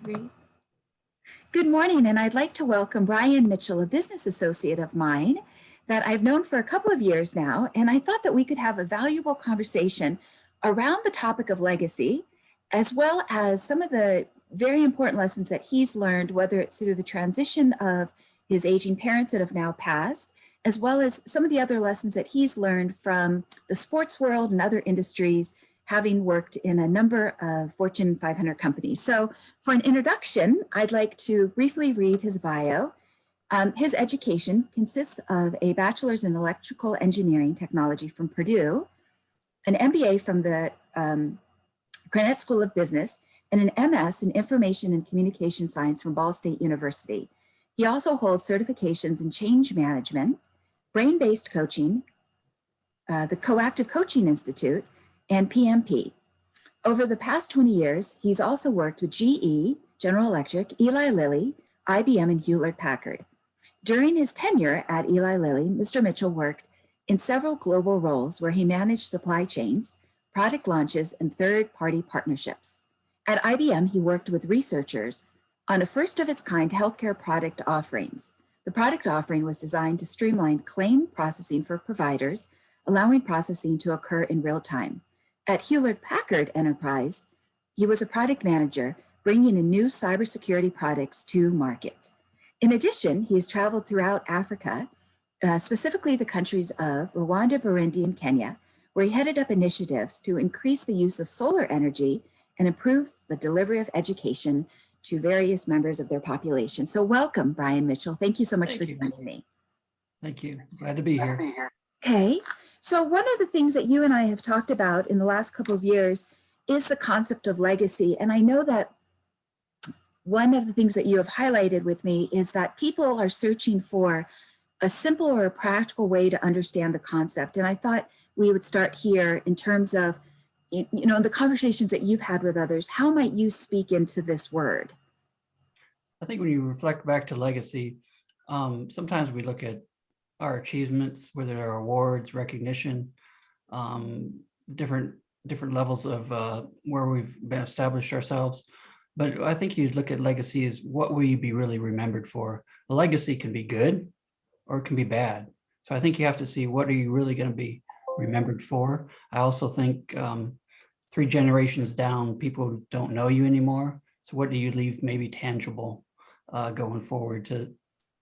3. Good morning, and I'd like to welcome Bryan Mitchell, a business associate of mine that I've known for a couple of years now, and I thought that we could have a valuable conversation around the topic of legacy, as well as some of the very important lessons that he's learned, whether it's through the transition of his aging parents that have now passed, as well as some of the other lessons that he's learned from the sports world and other industries, having worked in a number of Fortune 500 companies. So for an introduction, I'd like to briefly read his bio. His education consists of a bachelor's in electrical engineering technology from Purdue, an MBA from the Granite School of Business, and an MS in information and communication science from Ball State University. He also holds certifications in change management, brain-based coaching, the Coactive Coaching Institute, and PMP. Over the past 20 years, he's also worked with GE, General Electric, Eli Lilly, IBM, and hewlett-packard. During his tenure at Eli Lilly, Mr. Mitchell worked in several global roles where he managed supply chains, product launches, and third-party partnerships. At IBM, he worked with researchers on a first-of-its-kind healthcare product offerings. The product offering was designed to streamline claim processing for providers, allowing processing to occur in real time. At Hewlett-Packard Enterprise, he was a product manager, bringing in new cybersecurity products to market. In addition, he has traveled throughout Africa, specifically the countries of Rwanda, Burundi, and Kenya, where he headed up initiatives to increase the use of solar energy and improve the delivery of education to various members of their population. So welcome, Bryan Mitchell. Thank you so much for joining me. Thank you. Glad to be here. Okay. So one of the things that you and I have talked about in the last couple of years is the concept of legacy. And I know that one of the things that you have highlighted with me is that people are searching for a simple or a practical way to understand the concept. And I thought we would start here in terms of, the conversations that you've had with others. How might you speak into this word? I think when you reflect back to legacy, sometimes we look at our achievements, whether they're awards, recognition, different levels of where we've been established ourselves. But I think you look at legacy as what will you be really remembered for? A legacy can be good or it can be bad. So I think you have to see what are you really going to be remembered for. I also think 3 generations down, people don't know you anymore. So what do you leave maybe tangible going forward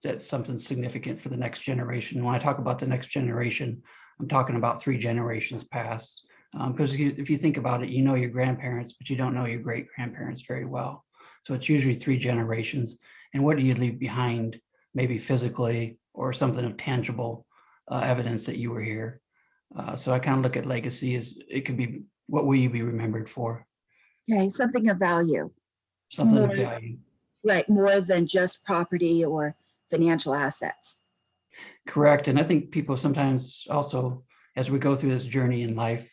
that's something significant for the next generation? When I talk about the next generation, I'm talking about 3 generations past. Because if you think about it, you know your grandparents, but you don't know your great-grandparents very well. So it's usually 3 generations. And what do you leave behind, maybe physically or something of tangible evidence that you were here? So I kind of look at legacy as it could be, what will you be remembered for? Okay, something of value. Something of value. Right, more than just property or financial assets. Correct. And I think people sometimes also, as we go through this journey in life,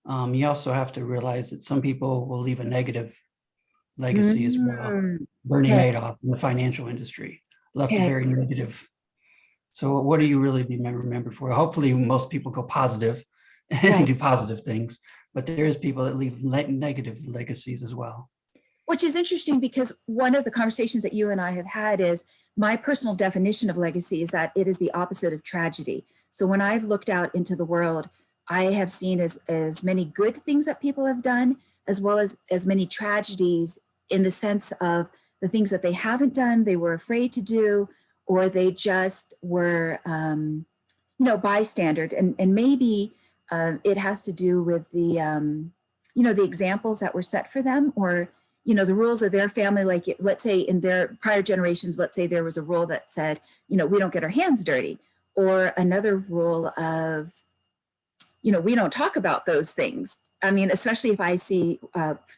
you also have to realize that some people will leave a negative legacy as well. Bernie Madoff in the financial industry left a very negative. So what do you really be remembered for? Hopefully most people go positive and do positive things, but there is people that leave negative legacies as well. Which is interesting because one of the conversations that you and I have had is my personal definition of legacy is that it is the opposite of tragedy. So when I've looked out into the world, I have seen as many good things that people have done, as well as many tragedies in the sense of the things that they haven't done, they were afraid to do, or they just were, bystander. And maybe it has to do with the, the examples that were set for them, or the rules of their family. Like, let's say in their prior generations, let's say there was a rule that said, we don't get our hands dirty, or another rule of, we don't talk about those things. I mean, especially if I see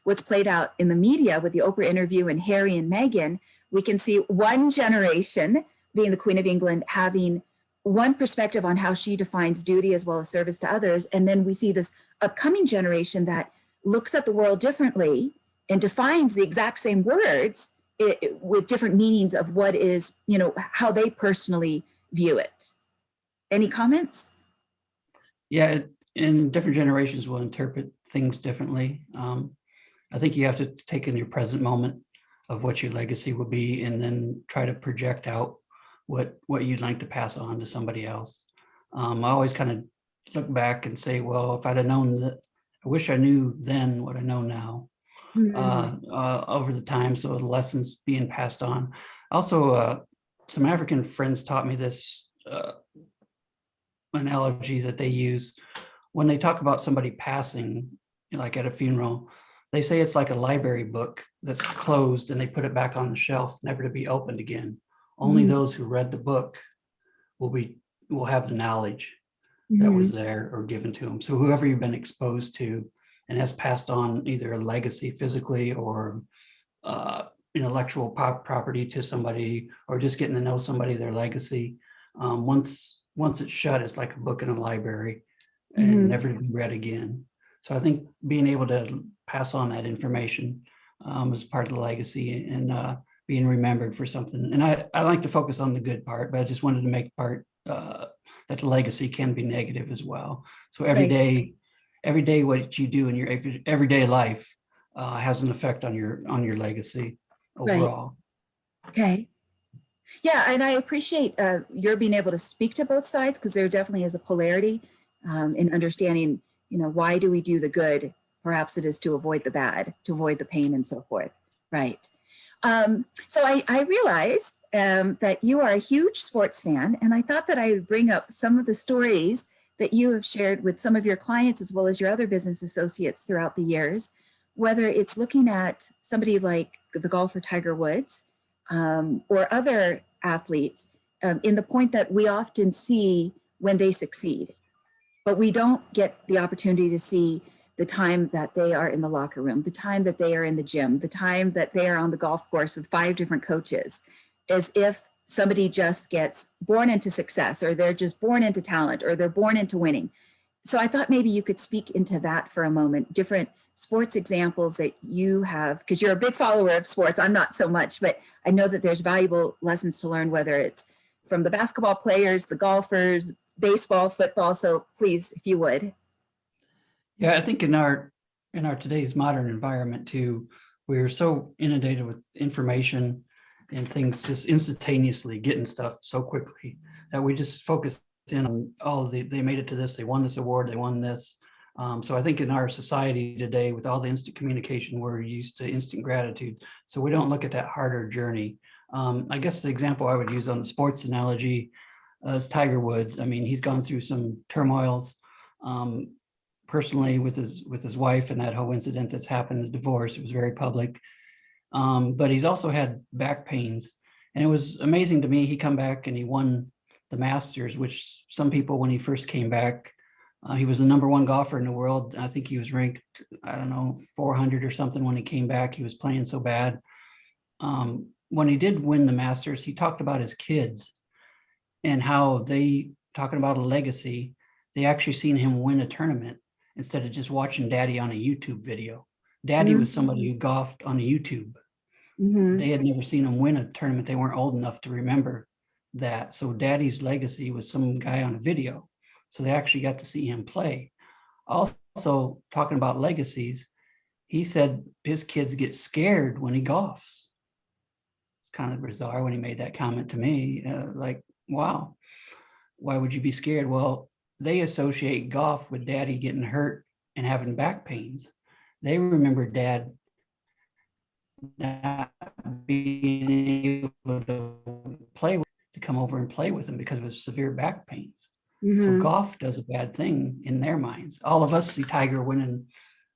what's played out in the media with the Oprah interview and Harry and Meghan, we can see one generation, being the Queen of England, having one perspective on how she defines duty as well as service to others. And then we see this upcoming generation that looks at the world differently and defines the exact same words with different meanings of what is, how they personally view it. Any comments? Yeah, and different generations will interpret things differently. I think you have to take in your present moment. of what your legacy will be, and then try to project out what you'd like to pass on to somebody else. I always kind of look back and say, well, if I'd have known that, I wish I knew then what I know now Mhm. over the time. So the lessons being passed on. Also, some African friends taught me this analogy that they use when they talk about somebody passing, like at a funeral. They say it's like a library book that's closed and they put it back on the shelf, never to be opened again. Only Mhm. those who read the book will have the knowledge that Mhm. was there or given to them. So whoever you've been exposed to and has passed on either a legacy physically or intellectual property to somebody, or just getting to know somebody, their legacy. Once it's shut, it's like a book in a library and Mhm. never to be read again. So I think being able to pass on that information is part of the legacy, and being remembered for something. And I like to focus on the good part, but I just wanted to make part that the legacy can be negative as well. So Right. every day what you do in your everyday life has an effect on your legacy Right. overall. Okay. Yeah, and I appreciate your being able to speak to both sides, because there definitely is a polarity in understanding, why do we do the good? Perhaps it is to avoid the bad, to avoid the pain and so forth. Right. So I realize that you are a huge sports fan, and I thought that I would bring up some of the stories that you have shared with some of your clients as well as your other business associates throughout the years, whether it's looking at somebody like the golfer Tiger Woods or other athletes, in the point that we often see when they succeed, but we don't get the opportunity to see the time that they are in the locker room, the time that they are in the gym, the time that they are on the golf course with 5 different coaches, as if somebody just gets born into success, or they're just born into talent, or they're born into winning. So I thought maybe you could speak into that for a moment, different sports examples that you have, because you're a big follower of sports. I'm not so much, but I know that there's valuable lessons to learn, whether it's from the basketball players, the golfers, baseball, football. So please, if you would. Yeah, I think in our today's modern environment too, we're so inundated with information and things just instantaneously getting stuff so quickly that we just focus in on, oh, they made it to this, they won this award, they won this. So I think in our society today, with all the instant communication, we're used to instant gratitude. So we don't look at that harder journey. I guess the example I would use on the sports analogy is Tiger Woods. I mean, he's gone through some turmoils. Um, Personally with his wife, and that whole incident that's happened, the divorce, it was very public. But he's also had back pains, and it was amazing to me. He come back and he won the Masters, which some people, when he first came back, he was the number one golfer in the world. I think he was ranked, I don't know, 400 or something when he came back. He was playing so bad. When he did win the Masters, he talked about his kids and how they, talking about a legacy, they actually seen him win a tournament instead of just watching daddy on a YouTube video. Daddy was somebody who golfed on YouTube. Mm-hmm. They had never seen him win a tournament. They weren't old enough to remember that. So daddy's legacy was some guy on a video. So they actually got to see him play. Also, talking about legacies, he said his kids get scared when he golfs. It's kind of bizarre when he made that comment to me. Like, wow, why would you be scared? Well, they associate golf with daddy getting hurt and having back pains. They remember dad not being able to to come over and play with him because of his severe back pains. So Mm-hmm. golf does a bad thing in their minds. All of us see Tiger winning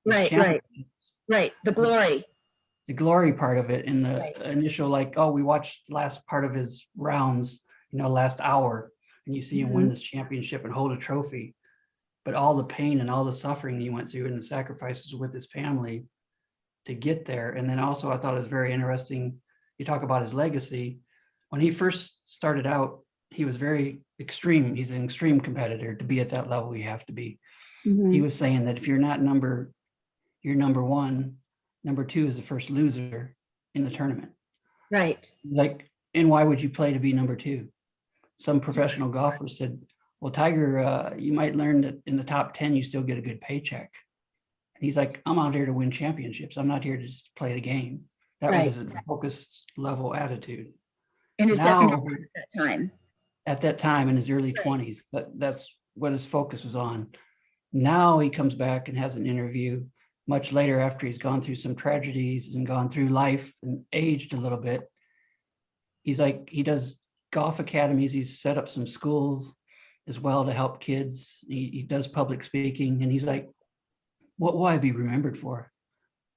these Right, right, championships, right. The glory. the glory part of it, in the Right. initial, like, oh, we watched the last part of his rounds, last hour, and you see him Mm-hmm. win this championship and hold a trophy. But all the pain and all the suffering he went through and the sacrifices with his family to get there. And then also I thought it was very interesting. You talk about his legacy. When he first started out, he was very extreme. He's an extreme competitor. To be at that level, you have to be. He Mm-hmm. was saying that if you're not you're number one, number two is the first loser in the tournament. Right. Like, and why would you play to be number two? Some professional golfers said, well, Tiger, you might learn that in the top 10, you still get a good paycheck. And he's like, I'm out here to win championships. I'm not here to just play the game. That was Right. his focused level attitude. And his definition Now, at that time. at that time in his early Right. 20s, that's what his focus was on. Now he comes back and has an interview much later after he's gone through some tragedies and gone through life and aged a little bit. He's like, he does golf academies. He's set up some schools as well to help kids. He does public speaking, and he's like, what will I be remembered for?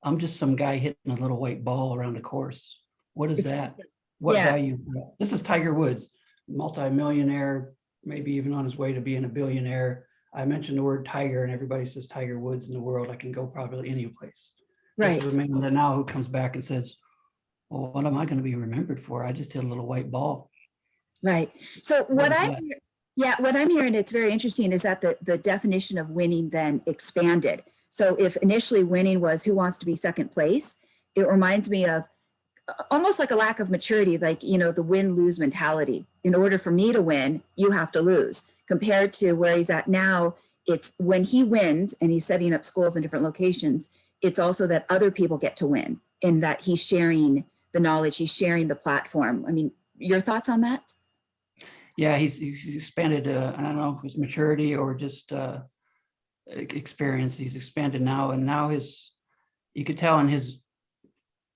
I'm just some guy hitting a little white ball around a course. What is that? What Yeah. value? This is Tiger Woods, multimillionaire, maybe even on his way to being a billionaire. I mentioned the word Tiger and everybody says Tiger Woods in the world. I can go probably any place. Right. This is a man that now who comes back and says, well, what am I going to be remembered for? I just hit a little white ball. Right. So What is what that? what I'm hearing, it's very interesting, is that the definition of winning then expanded. So if initially winning was who wants to be second place, it reminds me of almost like a lack of maturity, like, the win-lose mentality. In order for me to win, you have to lose. Compared to where he's at now, it's when he wins and he's setting up schools in different locations, it's also that other people get to win, and that he's sharing the knowledge, he's sharing the platform. I mean, your thoughts on that? Yeah, he's expanded. I don't know if it was maturity or just experience. He's expanded now, and now you could tell in his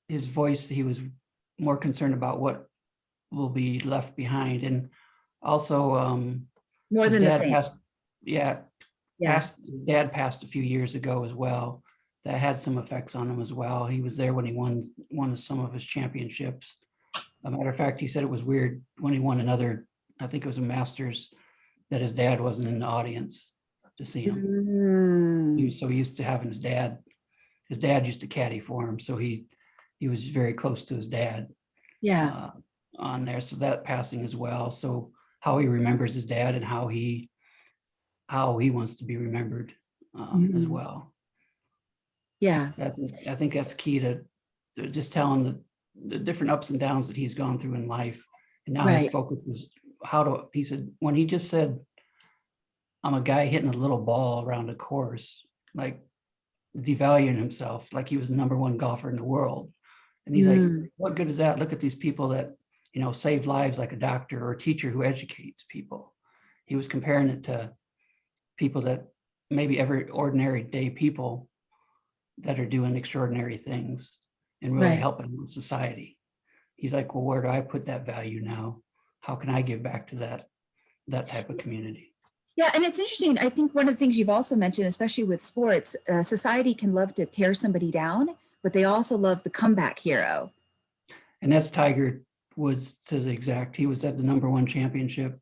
voice, he was more concerned about what will be left behind. And also, More his than the dad fame. passed, Yeah. dad passed a few years ago as well. That had some effects on him as well. He was there when he won some of his championships. A matter of fact, he said it was weird when he won another, I think it was a Masters, that his dad wasn't in the audience to see him. He was so used to having his dad. His dad used to caddy for him, so he was very close to his dad. Yeah. On there. So that passing as well. So how he remembers his dad and how he wants to be remembered as well. Yeah. I think that's key to just telling the different ups and downs that he's gone through in life. And now his Right. focus is he said, when he just said, I'm a guy hitting a little ball around a course, like devaluing himself, like he was the #1 golfer in the world. And he's like, what good is that? Look at these people that, save lives, like a doctor or a teacher who educates people. He was comparing it to people that maybe every ordinary day people that are doing extraordinary things and really Right. helping society. He's like, well, where do I put that value now? How can I give back to that type of community? Yeah, and it's interesting. I think one of the things you've also mentioned, especially with sports, society can love to tear somebody down, but they also love the comeback hero. And that's Tiger Woods to the exact. He was at the #1 championship,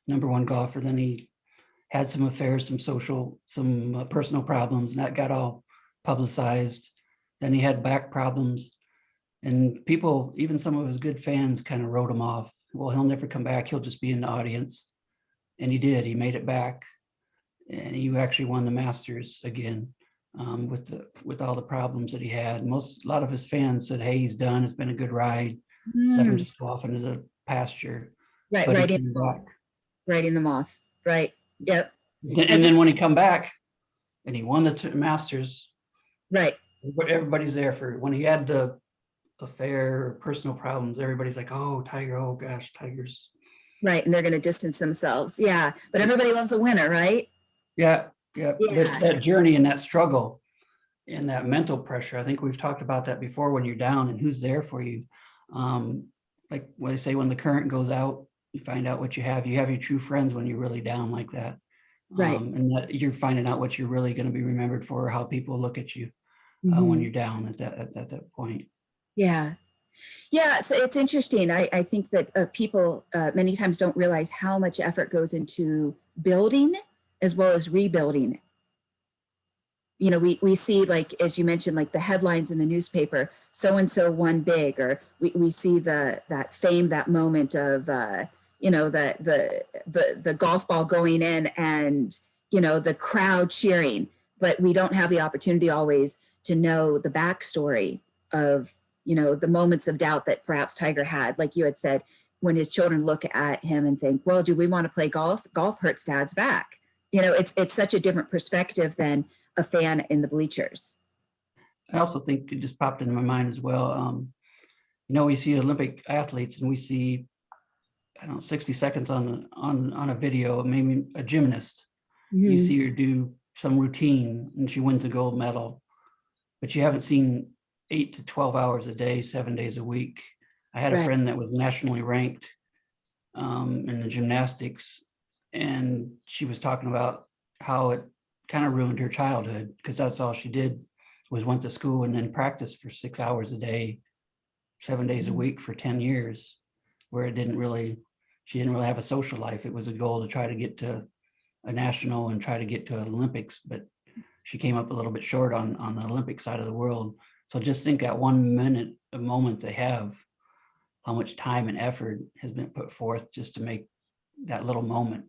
#1 golfer. Then he had some affairs, some personal problems, and that got all publicized. Then he had back problems, and people, even some of his good fans, kind of wrote him off. Well, he'll never come back. He'll just be in the audience. And he did. He made it back, and he actually won the Masters again with all the problems that he had. A lot of his fans said, "Hey, he's done. It's been a good ride. Let him just go off into the pasture." Right, But he right in came the moth. back. Right in the moth. Right. Yep. And then when he come back and he won the Masters, Right. everybody's there for when he had the affair or personal problems. Everybody's like, "Oh, Tiger! Oh gosh, Tiger's." Right. And they're going to distance themselves. Yeah. But everybody loves a winner, right? Yeah. Yeah. But that journey and that struggle and that mental pressure, I think we've talked about that before. When you're down and who's there for you, like when they say, when the current goes out, you find out what you have. You have your true friends when you're really down like that. Right. And that you're finding out what you're really going to be remembered for, how people look at you when you're down at that point. Yeah. Yeah. So it's interesting. I think that people many times don't realize how much effort goes into building as well as rebuilding. We see, like, as you mentioned, like the headlines in the newspaper, so-and-so won big, or we see that fame, that moment of, the golf ball going in and, the crowd cheering, but we don't have the opportunity always to know the backstory of, the moments of doubt that perhaps Tiger had. Like you had said, when his children look at him and think, well, do we want to play golf? Golf hurts dad's back. It's such a different perspective than a fan in the bleachers. I also think it just popped into my mind as well. We see Olympic athletes and we see, I don't know, 60 seconds on a video, maybe a gymnast. You Mhm. see her do some routine and she wins a gold medal, but you haven't seen 8 to 12 hours a day, 7 days a week. I had a Right. friend that was nationally ranked in the gymnastics, and she was talking about how it kind of ruined her childhood because that's all she did was went to school and then practiced for 6 hours a day, 7 days a Mhm. week for 10 years, where she didn't really have a social life. It was a goal to try to get to a national and try to get to Olympics, but she came up a little bit short on the Olympic side of the world. So just think that 1 minute, a moment they have, how much time and effort has been put forth just to make that little moment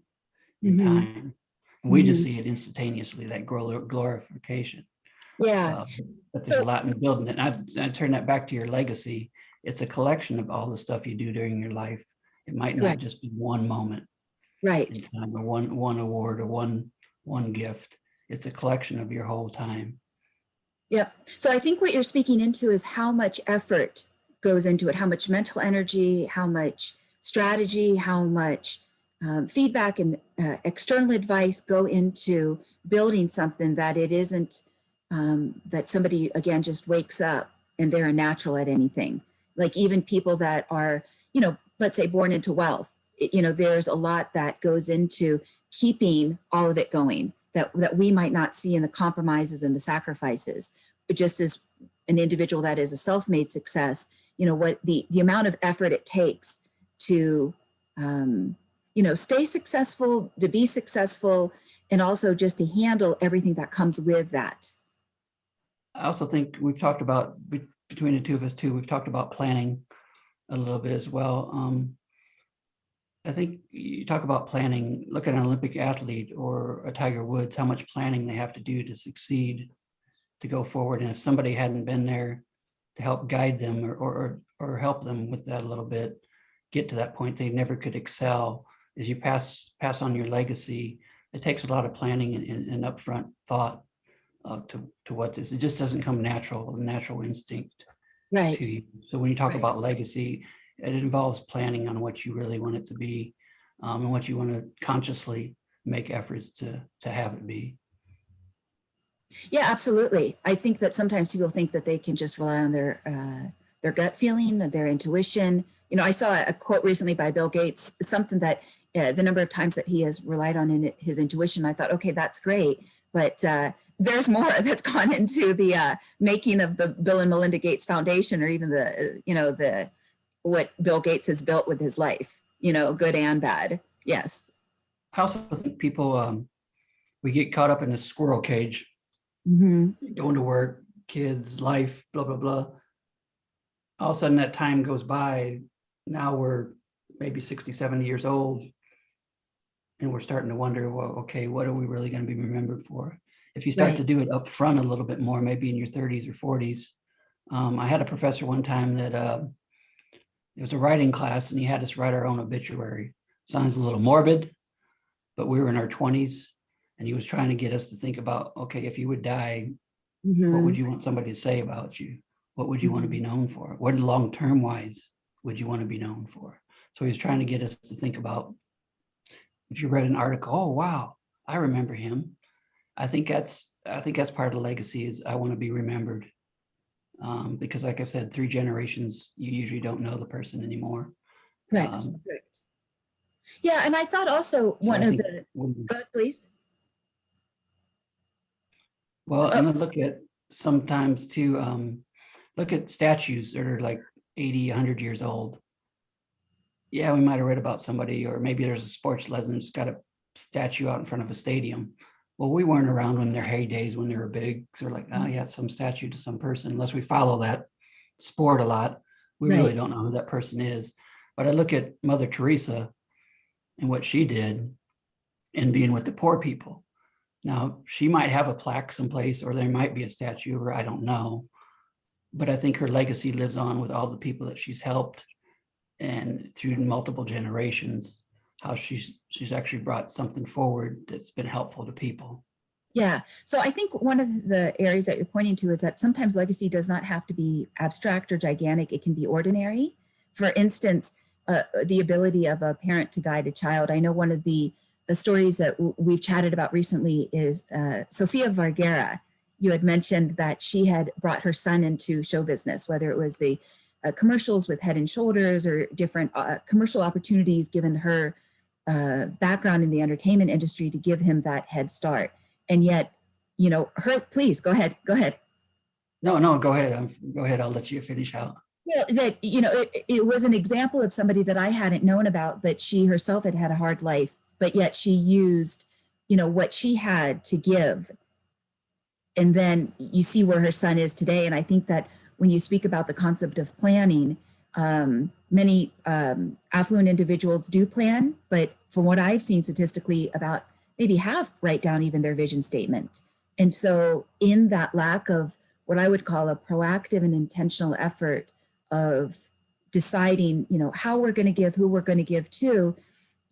in Mhm. time. And we just Mhm. see it instantaneously, that glorification. Yeah. Uh, but there's a So, lot in building it. And I turn that back to your legacy. It's a collection of all the stuff you do during your life. It might not correct. just be one moment in Right. time or one award or one gift. It's a collection of your whole time. Yep. So I think what you're speaking into is how much effort goes into it, how much mental energy, how much strategy, how much feedback and external advice go into building something that it isn't that somebody again just wakes up and they're a natural at anything. Like even people that are, let's say born into wealth, there's a lot that goes into keeping all of it going that we might not see in the compromises and the sacrifices. Just as an individual that is a self-made success, what the amount of effort it takes to stay successful, to be successful, and also just to handle everything that comes with that. I also think we've talked about, between the two of us too, we've talked about planning a little bit as well. I think you talk about planning, look at an Olympic athlete or a Tiger Woods, how much planning they have to do to succeed, to go forward. And if somebody hadn't been there to help guide them or help them with that a little bit, get to that point, they never could excel. As you pass on your legacy, it takes a lot of planning and upfront thought to what this. It just doesn't come natural, a natural instinct to Right. you. So when you talk Right. about legacy, it involves planning on what you really want it to be, and what you want to consciously make efforts to have it be. Yeah, absolutely. I think that sometimes people think that they can just rely on their gut feeling, their intuition. I saw a quote recently by Bill Gates. It's something that the number of times that he has relied on in his intuition, I thought, okay, that's great, but there's more that's gone into the making of the Bill and Melinda Gates Foundation, or even the what Bill Gates has built with his life. Good and bad. Yes. I also think people, we get caught up in the squirrel cage, Mm-hmm. going to work, kids, life, blah, blah, blah. All of a sudden that time goes by. Now we're maybe 60, 70 years old. And we're starting to wonder, well, okay, what are we really going to be remembered for? If you start Right. to do it up front a little bit more, maybe in your 30s or 40s. I had a professor one time that it was a writing class and he had us write our own obituary. Sounds a little morbid, but we were in our 20s and he was trying to get us to think about, okay, if you would die, what Mm-hmm. would you want somebody to say about you? What would you want to Mm-hmm. be known for? What long-term wise would you want to be known for? So he was trying to get us to think about, if you read an article, oh, wow, I remember him. I think that's part of the legacy is I want to be remembered. Because like I said, 3 generations, you usually don't know the person anymore. Correct. Um, Correct. Yeah, and I thought also so one I of think, the, go ahead, please. well, Oh, and I look at sometimes too, look at statues that are like 80, 100 years old. Yeah, we might have read about somebody, or maybe there's a sports legend that's got a statue out in front of a stadium. Well, we weren't around when their heydays, when they were big. So we're like, oh yeah, some statue to some person. Unless we follow that sport a lot, we really right. don't know who that person is. But I look at Mother Teresa and what she did and being with the poor people. Now, she might have a plaque someplace, or there might be a statue of her, I don't know. But I think her legacy lives on with all the people that she's helped and through multiple generations, how she's actually brought something forward that's been helpful to people. Yeah. So I think one of the areas that you're pointing to is that sometimes legacy does not have to be abstract or gigantic. It can be ordinary. For instance, the ability of a parent to guide a child. I know one of the stories that we've chatted about recently is Sofia Vergara. You had mentioned that she had brought her son into show business, whether it was the commercials with Head and Shoulders or different commercial opportunities, given her background in the entertainment industry to give him that head start. And yet, please go ahead. No, go ahead. Go ahead. I'll let you finish out. Well, that, it was an example of somebody that I hadn't known about, but she herself had had a hard life, but yet she used, what she had to give. And then you see where her son is today. And I think that when you speak about the concept of planning, many affluent individuals do plan, but from what I've seen statistically, about maybe half write down even their vision statement. And so in that lack of what I would call a proactive and intentional effort of deciding, how we're going to give, who we're going to give to,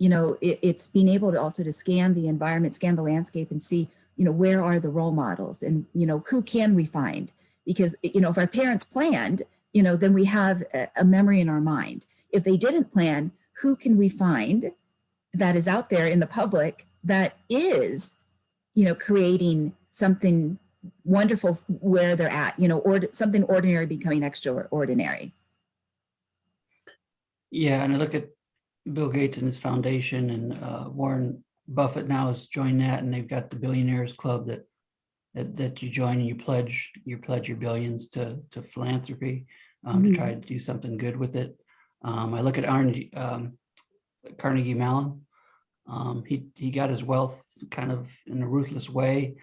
it's being able to also to scan the environment, scan the landscape and see, where are the role models and, who can we find? Because, if our parents planned, then we have a memory in our mind. If they didn't plan, who can we find that is out there in the public that is, creating something wonderful where they're at, or something ordinary becoming extraordinary. Yeah, and I look at Bill Gates and his foundation, and Warren Buffett now has joined that, and they've got the Billionaires Club that you join and you pledge your billions to philanthropy, to try to do something good with it. I look at Carnegie Mellon. He got his wealth kind of in a ruthless way,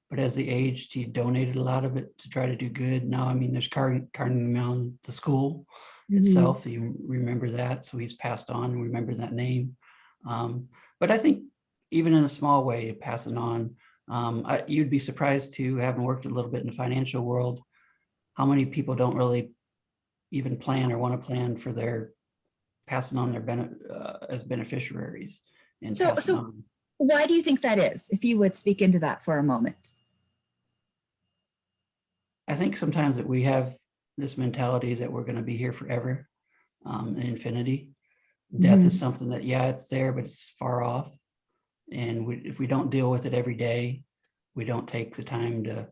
but as he aged, he donated a lot of it to try to do good. Now, I mean, there's Carnegie Mellon, the school itself. You remember that, so he's passed on. Remember that name. But I think even in a small way, passing on. You'd be surprised to, having worked a little bit in the financial world, how many people don't really even plan or want to plan for their passing on their as beneficiaries. And so why do you think that is? If you would speak into that for a moment. I think sometimes that we have this mentality that we're going to be here forever, in infinity. Death is something that, yeah, it's there, but it's far off. And if we don't deal with it every day, we don't take the time to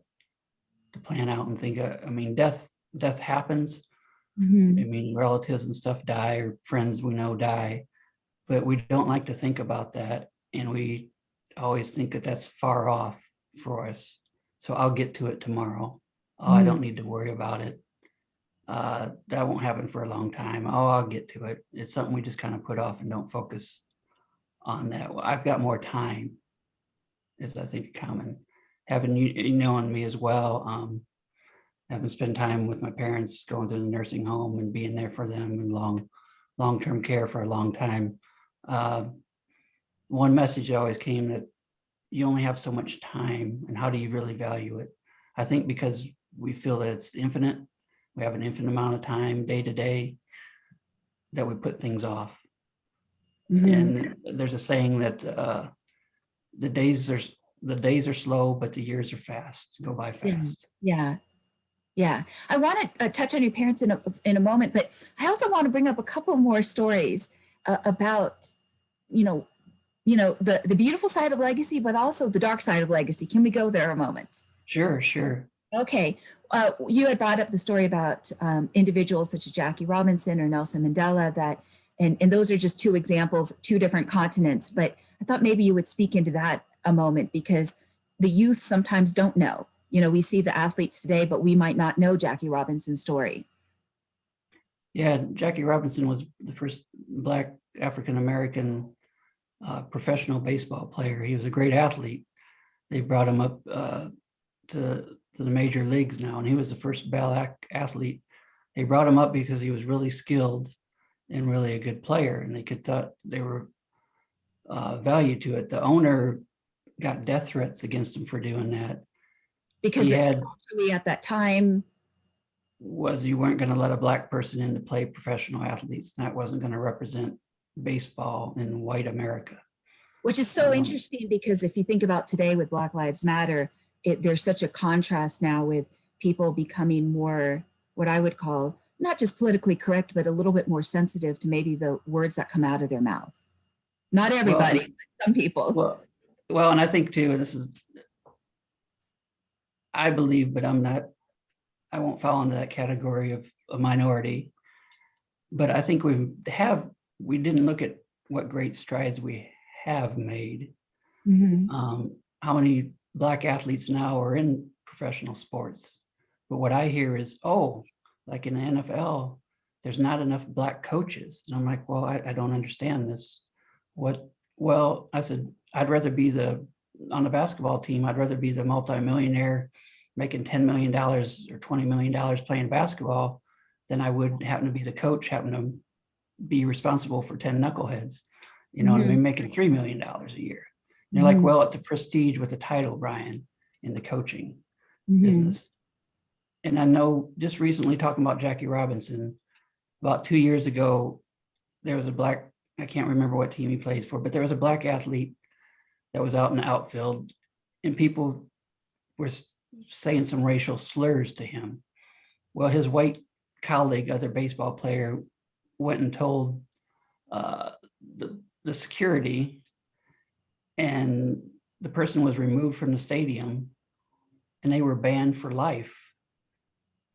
plan out and think. I mean, death happens. I mean, relatives and stuff die, or friends we know die, but we don't like to think about that, and we always think that that's far off for us. So I'll get to it tomorrow. Oh, I don't need to worry about it. That won't happen for a long time. Oh, I'll get to it. It's something we just kind of put off and don't focus on that. Well, I've got more time, is I think common. Having you knowing me as well, having spent time with my parents, going through the nursing home and being there for them in long-term care for a long time. One message always came that you only have so much time, and how do you really value it? I think because we feel that it's infinite, we have an infinite amount of time day to day, that we put things off. And there's a saying that the days are slow, but the years are fast, go by fast. Yeah. I want to touch on your parents in a moment, but I also want to bring up a couple more stories about, the beautiful side of legacy, but also the dark side of legacy. Can we go there a moment? Sure. Okay. You had brought up the story about individuals such as Jackie Robinson or Nelson Mandela, that, and those are just two examples, two different continents. But I thought maybe you would speak into that a moment, because the youth sometimes don't know. We see the athletes today, but we might not know Jackie Robinson's story. Yeah, Jackie Robinson was the first Black African-American professional baseball player. He was a great athlete. They brought him up to the major leagues now, and he was the first black athlete. They brought him up because he was really skilled and really a good player, and they thought they were value to it. The owner got death threats against him for doing that. Because he had actually at that time was you weren't going to let a Black person in to play professional athletes. That wasn't going to represent baseball in white America. Which is so Um, interesting because if you think about today with Black Lives Matter, there's such a contrast now with people becoming more what I would call not just politically correct, but a little bit more sensitive to maybe the words that come out of their mouth. Not well, everybody, but some people. well, well, and I think too, I believe, but I won't fall into that category of a minority. But I think we didn't look at what great strides we have made. Mhm. How many Black athletes now are in professional sports? But what I hear is, oh, like in the NFL, there's not enough Black coaches. And I'm like, well, I don't understand this. What? Well, I said, I'd rather be on the basketball team, I'd rather be the multimillionaire making $10 million or $20 million playing basketball than I would happen to be the coach, happen to be responsible for 10 knuckleheads, you know what I Mhm. mean, making $3 million a year. And you're like, Mhm. well, it's a prestige with a title, Bryan, in the coaching Mhm. business. And I know just recently talking about Jackie Robinson, about 2 years ago, there was a Black, I can't remember what team he plays for, but there was a Black athlete that was out in the outfield and people were saying some racial slurs to him. Well, his white colleague, other baseball player, went and told uh, the security, and the person was removed from the stadium, and they were banned for life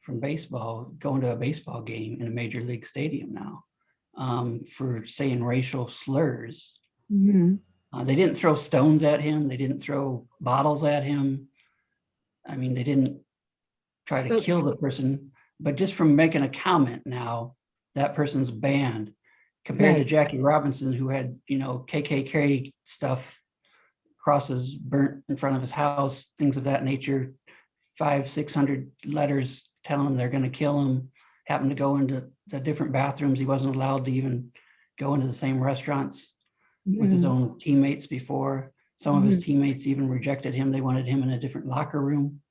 from baseball, going to a baseball game in a major league stadium now, for saying racial slurs. Mhm. They didn't throw stones at him. They didn't throw bottles at him. I mean, they didn't try to But kill the person, but just from making a comment now, that person's banned compared to right. Jackie Robinson, who had, KKK stuff, crosses burnt in front of his house, things of that nature, 500-600 letters telling him they're going to kill him, happened to go into the different bathrooms. He wasn't allowed to even go into the same restaurants with his Mhm. own teammates before. Some of his Mhm. teammates even rejected him. They wanted him in a different locker room.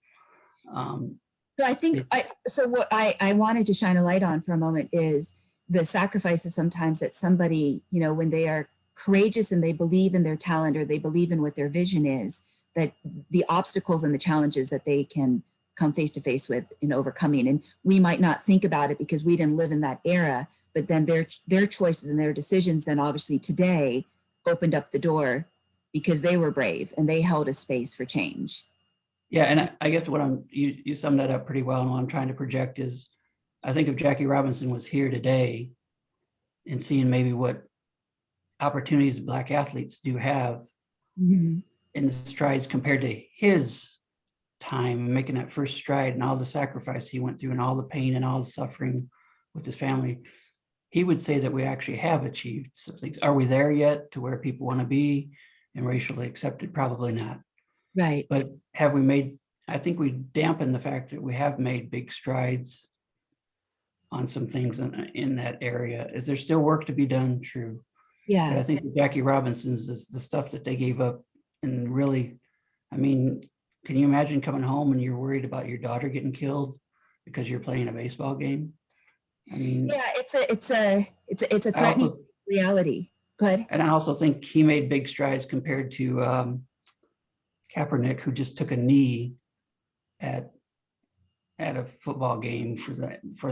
Um, So I think it, so what I wanted to shine a light on for a moment is the sacrifices sometimes that somebody, when they are courageous and they believe in their talent or they believe in what their vision is, that the obstacles and the challenges that they can come face to face with in overcoming. And we might not think about it because we didn't live in that era, but then their choices and their decisions then obviously today opened up the door because they were brave and they held a space for change. yeah, and I guess you summed that up pretty well. And what I'm trying to project is, I think if Jackie Robinson was here today and seeing maybe what opportunities Black athletes do have Mhm. in the strides compared to his time and making that first stride and all the sacrifice he went through and all the pain and all the suffering with his family, he would say that we actually have achieved some things. Are we there yet to where people want to be and racially accepted? Probably not. Right. But have we made, I think we dampen the fact that we have made big strides on some things in that area. Is there still work to be done? True. But Yeah. I think with Jackie Robinson's is the stuff that they gave up, and really, I mean, can you imagine coming home and you're worried about your daughter getting killed because you're playing a baseball game? I mean, Yeah, it's a I threatening also reality. Go ahead. and I also think he made big strides compared to Kaepernick, who just took a knee at a football game for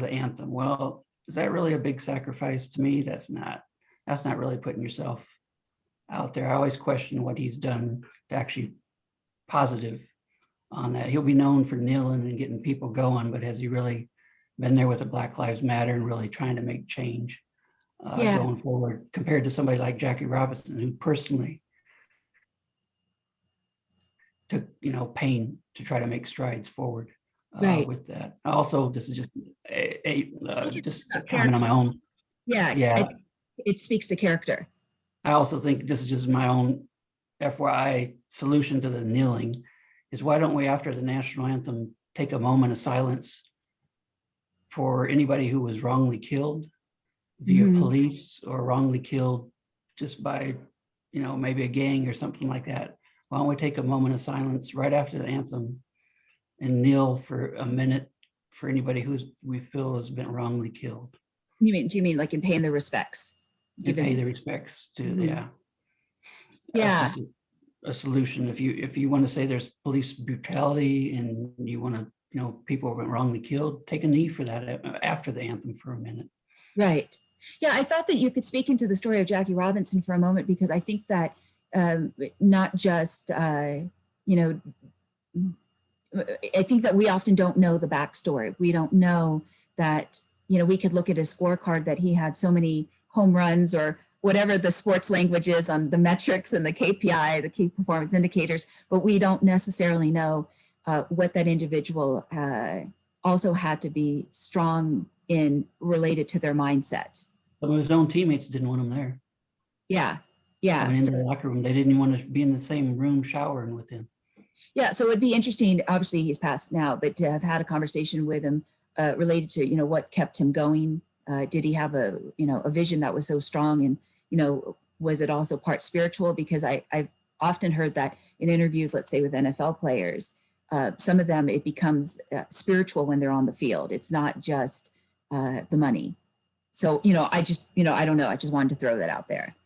the anthem. Well, is that really a big sacrifice? To me, that's not. That's not really putting yourself out there. I always question what he's done to actually positive on that. He'll be known for kneeling and getting people going, but has he really been there with the Black Lives Matter and really trying to make change Yeah, going forward compared to somebody like Jackie Robinson, who personally took pain to try to make strides forward right. with that. Also, this is just I think it's just a about comment on character. my own. Yeah, Yeah, it speaks to character. I also think this is just my own FYI solution to the kneeling is, why don't we, after the national anthem, take a moment of silence for anybody who was wrongly killed via Mhm. police or wrongly killed just by, maybe a gang or something like that. Why don't we take a moment of silence right after the anthem and kneel for a minute for anybody we feel has been wrongly killed, Do you mean like in paying the respects? and pay Given. the respects to, Mhm. yeah. That's Yeah, just a solution. If you want to say there's police brutality and you want to, people have been wrongly killed, take a knee for that after the anthem for a minute. right. Yeah, I thought that you could speak into the story of Jackie Robinson for a moment, because I think that not just, you know, I think that we often don't know the backstory. We don't know that, we could look at his scorecard that he had so many home runs or whatever the sports language is on the metrics and the KPI, the key performance indicators, but we don't necessarily know what that individual also had to be strong in related to their mindset. Some of his own teammates didn't want him there. Yeah. Yeah. Coming into the locker room, they didn't even want to be in the same room showering with him. Yeah, so it'd be interesting. Obviously, he's passed now, but to have had a conversation with him related to what kept him going. Did he have a vision that was so strong, and was it also part spiritual? Because I've often heard that in interviews, let's say with NFL players, some of them it becomes spiritual when they're on the field. It's not just the money. So I just I don't know. I just wanted to throw that out there.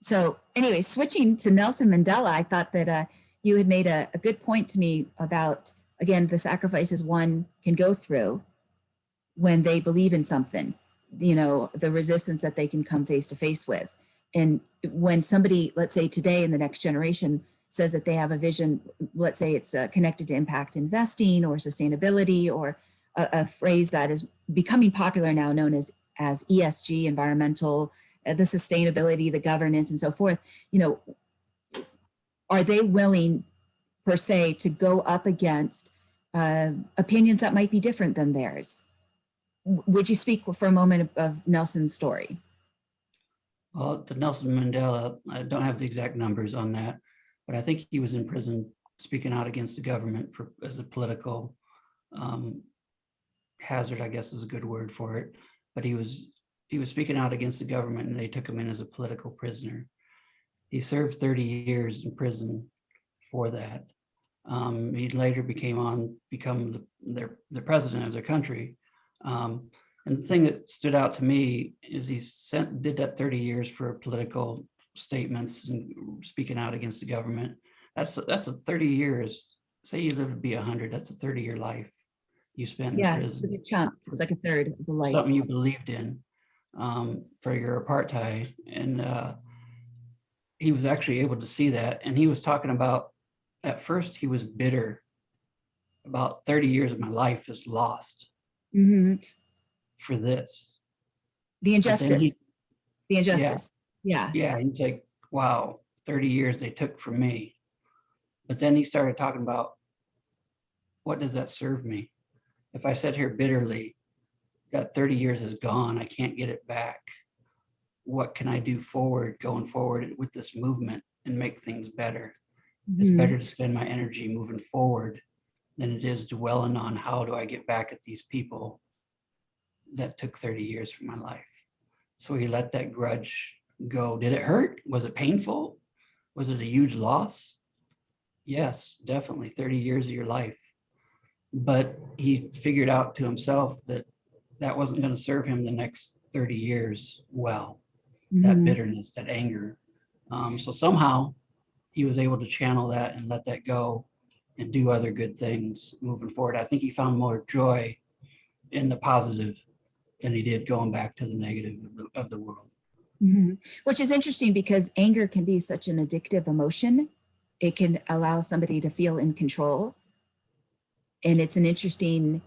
So anyway, switching to Nelson Mandela, I thought that you had made a good point to me about, again, the sacrifices one can go through when they believe in something, the resistance that they can come face to face with. And when somebody, let's say today in the next generation, says that they have a vision, let's say it's connected to impact investing or sustainability, or a phrase that is becoming popular now known as ESG, environmental, the sustainability, the governance, and so forth, are they willing per se to go up against opinions that might be different than theirs? Would you speak for a moment of Nelson's story? Well, to Nelson Mandela, I don't have the exact numbers on that, but I think he was in prison speaking out against the government as a political hazard, I guess is a good word for it. But he was speaking out against the government, and they took him in as a political prisoner. He served 30 years in prison for that. He later become the president of their country. And the thing that stood out to me is he did that 30 years for political statements and speaking out against the government. That's a 30 years. Say you live to be 100, that's a 30-year life you spent in prison. It's a good chunk. It's like a third of the life. Something you believed in for your apartheid. And he was actually able to see that. And he was talking about, at first he was bitter about 30 years of my life is lost for this. The injustice. The injustice. Yeah. Yeah. He's like, wow, 30 years they took from me. But then he started talking about, what does that serve me? If I sit here bitterly, that 30 years is gone. I can't get it back. What can I do going forward with this movement and make things better? It's better to spend my energy moving forward than it is dwelling on how do I get back at these people that took 30 years from my life. So he let that grudge go. Did it hurt? Was it painful? Was it a huge loss? Yes, definitely 30 years of your life. But he figured out to himself that that wasn't going to serve him the next 30 years well, that bitterness, that anger. So somehow he was able to channel that and let that go and do other good things moving forward. I think he found more joy in the positive than he did going back to the negative of the world. Which is interesting because anger can be such an addictive emotion. It can allow somebody to feel in control. And it's an interesting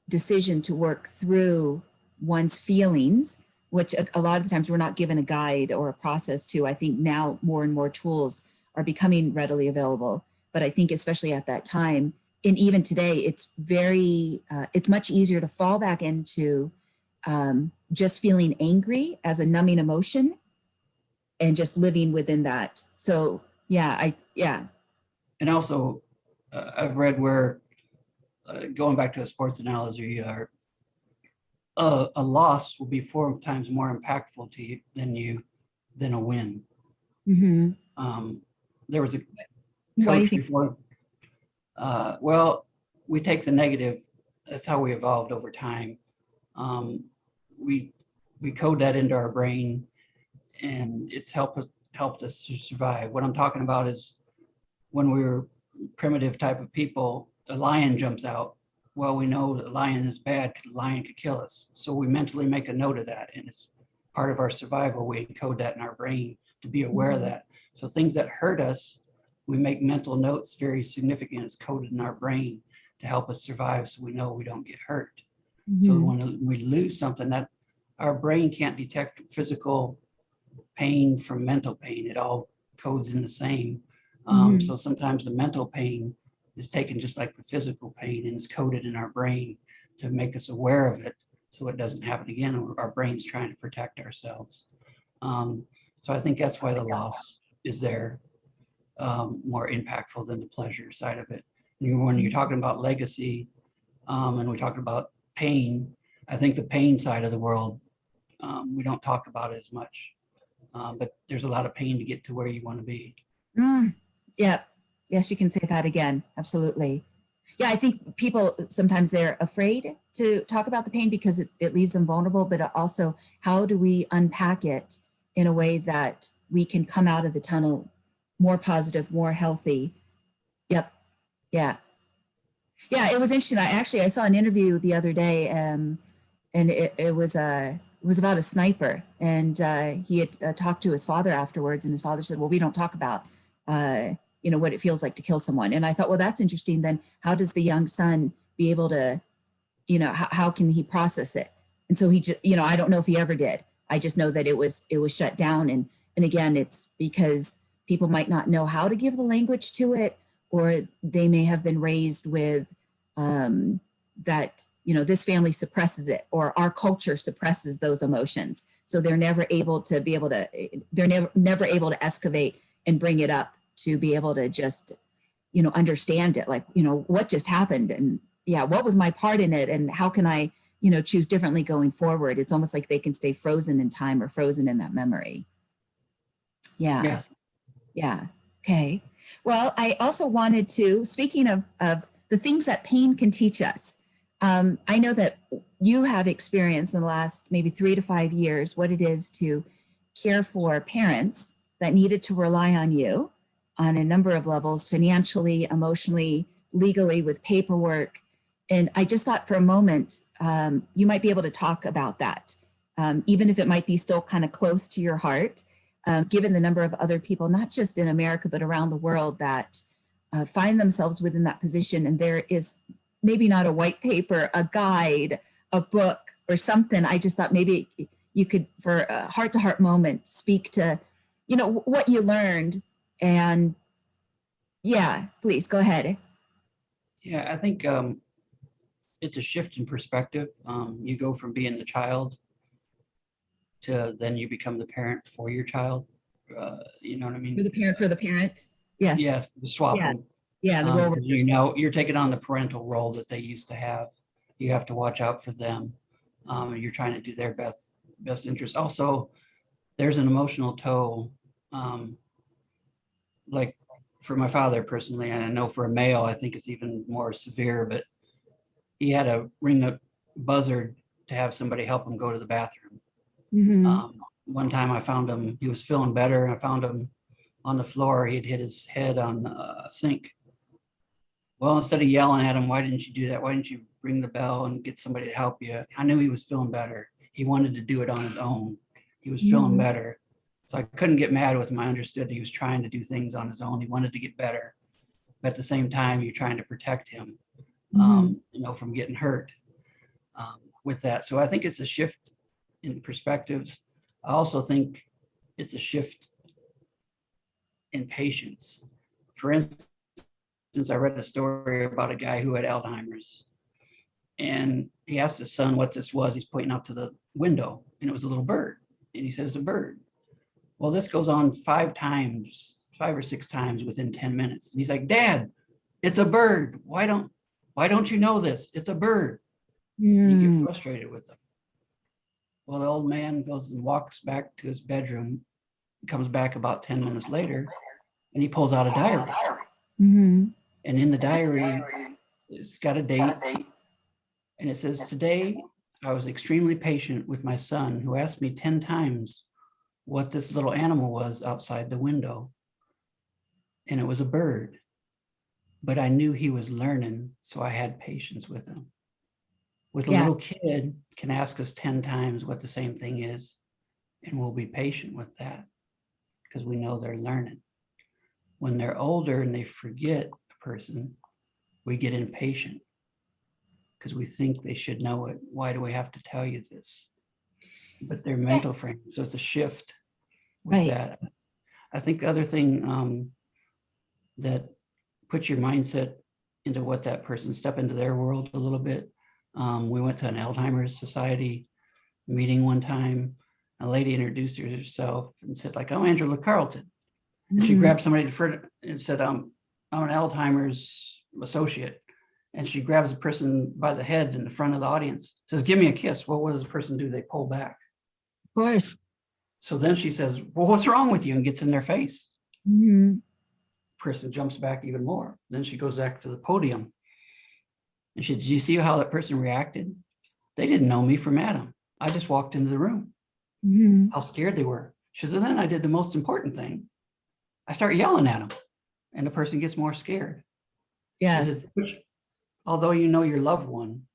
decision to work through one's feelings, which a lot of the times we're not given a guide or a process to. I think now more and more tools are becoming readily available. But I think especially at that time, and even today, it's much easier to fall back into just feeling angry as a numbing emotion and just living within that. So yeah. And also I've read where, going back to a sports analogy, a loss will be 4 times more impactful to you than a win. There was a coach before. Well, we take the negative. That's how we evolved over time. We code that into our brain, and it's helped helped us to survive. What I'm talking about is when we were primitive type of people, a lion jumps out. Well, we know that a lion is bad because the lion could kill us. So we mentally make a note of that. And it's part of our survival. We encode that in our brain to be aware of that. So things that hurt us, we make mental notes very significant. It's coded in our brain to help us survive so we know we don't get hurt. So when we lose something, that our brain can't detect physical pain from mental pain. It all codes in the same. So sometimes the mental pain is taken just like the physical pain and is coded in our brain to make us aware of it so it doesn't happen again. Our brain's trying to protect ourselves. So I think that's why the loss is there, more impactful than the pleasure side of it. When you're talking about legacy, and we're talking about pain, I think the pain side of the world, we don't talk about it as much, but there's a lot of pain to get to where you want to be. Yeah. Yes, you can say that again. Absolutely. Yeah, I think people sometimes they're afraid to talk about the pain because it leaves them vulnerable, but also how do we unpack it in a way that we can come out of the tunnel more positive, more healthy? Yep. Yeah. Yeah, it was interesting. I saw an interview the other day, and it was about a sniper, and he had talked to his father afterwards, and his father said, "Well, we don't talk about what it feels like to kill someone." And I thought, well, that's interesting. Then how does the young son be able to, how can he process it? And so he just, I don't know if he ever did. I just know that it was shut down, and again, it's because people might not know how to give the language to it, or they may have been raised with that, this family suppresses it, or our culture suppresses those emotions. So they're never able to never able to excavate and bring it up to be able to just, understand it. Like, what just happened, and yeah, what was my part in it, and how can I, choose differently going forward? It's almost like they can stay frozen in time or frozen in that memory. Yeah. Yes. Yeah. Okay. Well, I also wanted to, speaking of the things that pain can teach us, I know that you have experienced in the last maybe 3 to 5 years what it is to care for parents that needed to rely on you on a number of levels, financially, emotionally, legally, with paperwork. And I just thought for a moment, you might be able to talk about that, even if it might be still kind of close to your heart. Given the number of other people, not just in America, but around the world that find themselves within that position. And there is maybe not a white paper, a guide, a book, or something. I just thought maybe you could, for a heart-to-heart moment, speak to, what you learned. And yeah, please go ahead. Yeah, I think it's a shift in perspective. You go from being the child to then you become the parent for your child. You know what I mean? For the parents. Yes. Yes, the swapping. Yeah. The role. You're taking on the parental role that they used to have. You have to watch out for them. You're trying to do their best interest. Also, there's an emotional toll. Like for my father personally, and I know for a male, I think it's even more severe, but he had to ring a buzzer to have somebody help him go to the bathroom. One time I found him, he was feeling better. I found him on the floor. He'd hit his head on a sink. Well, instead of yelling at him, why didn't you do that? Why didn't you ring the bell and get somebody to help you? I knew he was feeling better. He wanted to do it on his own. He was feeling better. So I couldn't get mad with him. I understood he was trying to do things on his own. He wanted to get better. But at the same time, you're trying to protect him, from getting hurt with that. So I think it's a shift in perspectives. I also think it's a shift in patience. For instance, I read a story about a guy who had Alzheimer's, and he asked his son what this was. He's pointing out to the window, and it was a little bird. And he said, "It's a bird." Well, this goes on 5 or 6 times within 10 minutes. And he's like, "Dad, it's a bird. Why don't you know this? It's a bird." And you get frustrated with them. Well, the old man goes and walks back to his bedroom, comes back about 10 minutes later, and he pulls out a diary. And in the diary, it's got a date, and it says, "Today, I was extremely patient with my son who asked me 10 times, what this little animal was outside the window. And it was a bird, but I knew he was learning, so I had patience with him. With a Yeah. little kid can ask us 10 times what the same thing is, and we'll be patient with that because we know they're learning. When they're older and they forget a person, we get impatient because we think they should know it. Why do we have to tell you this? But their mental frame, so it's a shift with Right. that. I think the other thing that puts your mindset into what that person, step into their world a little bit. We went to an Alzheimer's Society meeting one time. A lady introduced herself and said, like, "I'm Angela Carlton." And she Mhm. grabbed somebody in front and said, I'm an Alzheimer's associate. And she grabs the person by the head in the front of the audience, says, "Give me a kiss." Well, what does the person do? They pull back. Of course. So then she says, "Well, what's wrong with you?" and gets in their face. Mhm. Person jumps back even more. Then she goes back to the podium. And she said, "Do you see how that person reacted? They didn't know me from Adam. I just walked into the room." Mhm. How scared they were. She said, "Then I did the most important thing. I start yelling at them." And the person gets more scared. She Yes. said, "Although you know your loved one,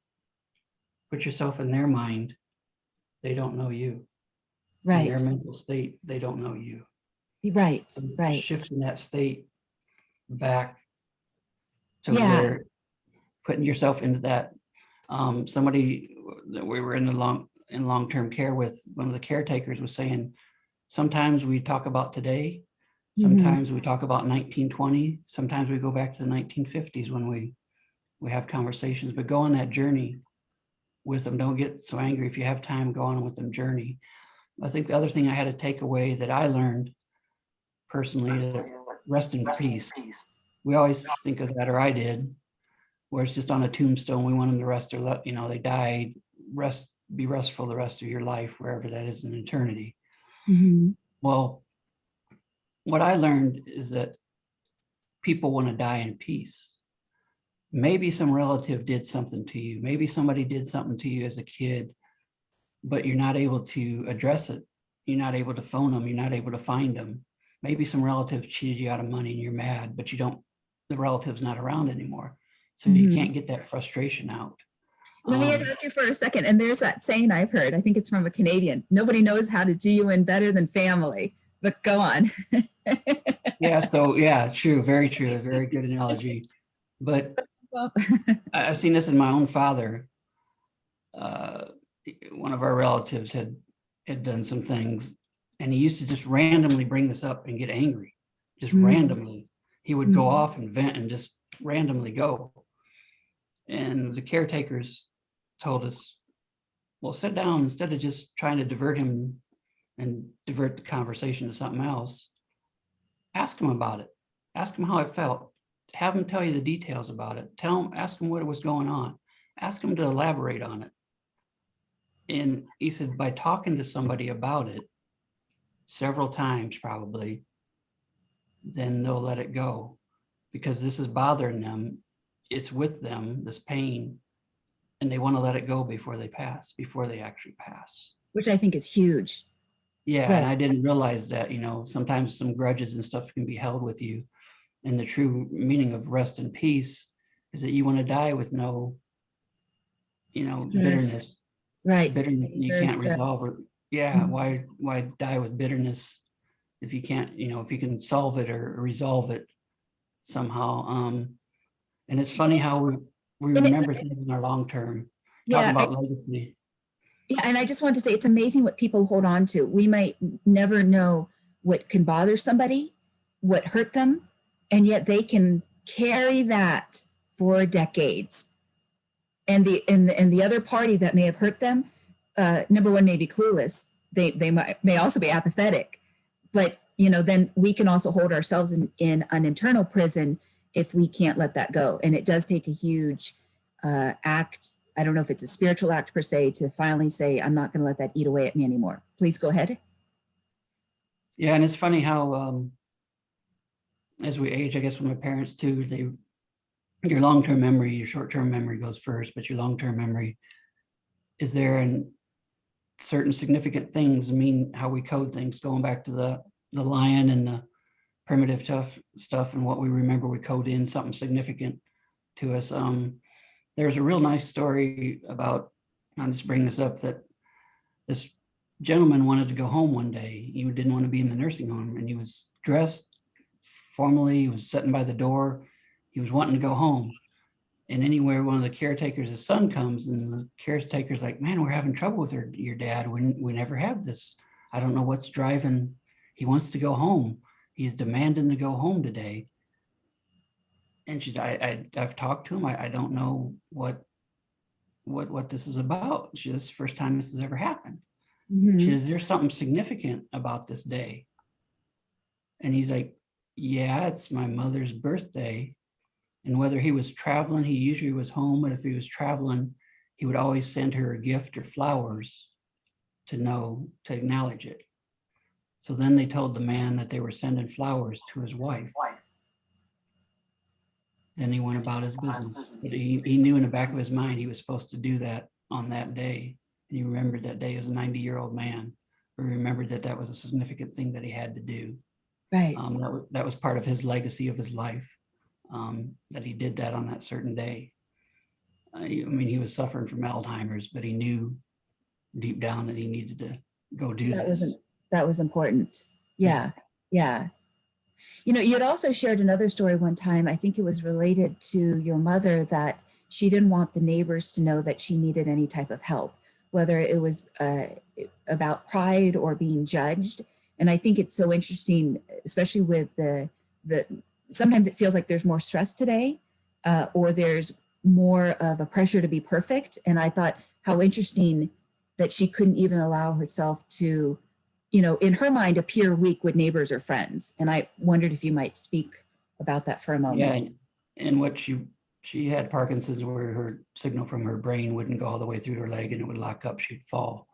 put yourself in their mind. They don't know you. In their Right. mental state, they don't know you." Right. So Right. shifting that state back to Yeah. where putting yourself into that. Somebody that we were in long-term care with, one of the caretakers was saying, sometimes we talk about today, sometimes we talk about 1920, sometimes we go back to the 1950s when we have conversations, but go on that journey with them. Don't get so angry. If you have time, go on with them journey. I think the other thing I had to take away that I learned personally, that rest in peace. We always think of that, or I did, where it's just on a tombstone. We want them to rest their, they died, be restful the rest of your life, wherever that is in eternity. Mhm. Well, what I learned is that people want to die in peace. Maybe some relative did something to you. Maybe somebody did something to you as a kid, but you're not able to address it. You're not able to phone them. You're not able to find them. Maybe some relative cheated you out of money and you're mad, but the relative's not around anymore. So you can't get that frustration out. Let me interrupt you for a second. And there's that saying I've heard. I think it's from a Canadian. Nobody knows how to do you in better than family. But go on. Yeah. So yeah, true. Very true. A very good analogy. But Well, I've seen this in my own father. One of our relatives had done some things, and he used to just randomly bring this up and get angry, just randomly. He would go off and vent and just randomly go. And the caretakers told us, well, sit down. Instead of just trying to divert him and divert the conversation to something else, ask him about it. Ask him how it felt. Have him tell you the details about it. Ask him what was going on. Ask him to elaborate on it. And he said, by talking to somebody about it several times, probably, then they'll let it go, because this is bothering them. It's with them, this pain, and they want to let it go before they actually pass. which I think is huge. Yeah. Right. And I didn't realize that, sometimes some grudges and stuff can be held with you. And the true meaning of rest and peace is that you want to die with no, Stress. bitterness. Right. Bitterness you can't Stress. resolve. Or yeah, why die with bitterness if you can't, if you can solve it or resolve it somehow. And it's funny how we remember things in our long term. Talking about legacy. Yeah, and I just want to say it's amazing what people hold on to. We might never know what can bother somebody, what hurt them, and yet they can carry that for decades. And the other party that may have hurt them, number one, may be clueless. They may also be apathetic, but then we can also hold ourselves in an internal prison if we can't let that go. And it does take a huge act. I don't know if it's a spiritual act per se, to finally say, I'm not going to let that eat away at me anymore. Please go ahead. Yeah, and it's funny how as we age, I guess with my parents too, your long-term memory, your short-term memory goes first, but your long-term memory is there. And certain significant things mean, how we code things, going back to the lion and the primitive tough stuff and what we remember, we code in something significant to us. There's a real nice story about, I'll just bring this up, that this gentleman wanted to go home one day. He didn't want to be in the nursing home, and he was dressed formally. He was sitting by the door. He was wanting to go home. And anywhere one of the caretakers, his son comes, and the caretaker's like, man, we're having trouble with your dad. We never have this. I don't know what's driving. He wants to go home. He's demanding to go home today. And she's, I've talked to him. I don't know what this is about. She, this is the first time this has ever happened. She says, there's something significant about this day. And he's like, yeah, it's my mother's birthday. And whether he was traveling, he usually was home, but if he was traveling, he would always send her a gift or flowers to acknowledge it. So then they told the man that they were sending flowers to his wife. Then he went about his business. But he knew in the back of his mind he was supposed to do that on that day. And he remembered that day as a 90-year-old man, who remembered that that was a significant thing that he had to do. Right. That was part of his legacy of his life, that he did that on that certain day. I mean, he was suffering from Alzheimer's, but he knew deep down that he needed to go do that. That was important. Yeah. Yeah. You know, you had also shared another story one time. I think it was related to your mother, that she didn't want the neighbors to know that she needed any type of help, whether it was about pride or being judged. And I think it's so interesting, especially with the sometimes it feels like there's more stress today, or there's more of a pressure to be perfect. And I thought how interesting that she couldn't even allow herself to, you know, in her mind, appear weak with neighbors or friends. And I wondered if you might speak about that for a moment. Yeah, and what she had Parkinson's, where her signal from her brain wouldn't go all the way through her leg and it would lock up, she'd fall.